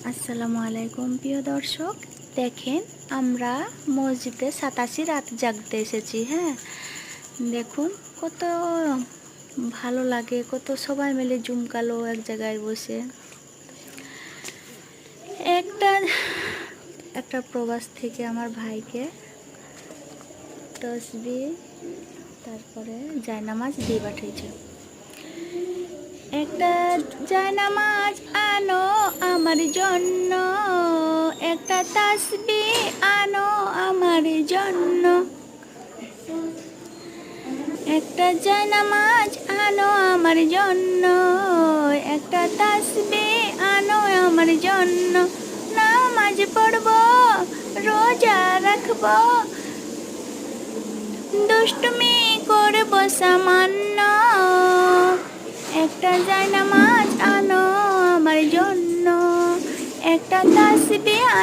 আসসালামু আলাইকুম প্রিয় দর্শক, দেখেন আমরা মসজিদে 87 রাত জাগতে এসেছি। হ্যাঁ, দেখুন কত ভালো লাগে, কত সবাই মিলে জমকালো এক জায়গায় বসে। একটা একটা প্রবাস থেকে আমার ভাইকে তসবিহ তারপরে জায়নামাজ দিয়ে পাঠিয়েছে। একটা জায়নামাজ আনো আমার জন্য, একটা তাসবিহ আনো আমার জন্য, একটা জায়নামাজ আনো আমার জন্য, একটা তাসবিহ আনো আমার জন্য। নামাজ পড়ব, রোজা রাখব, দুষ্টুমি করব সামান্য, একটা জায়নামাজ আনো আমার জন্য, একটা তাসবিহ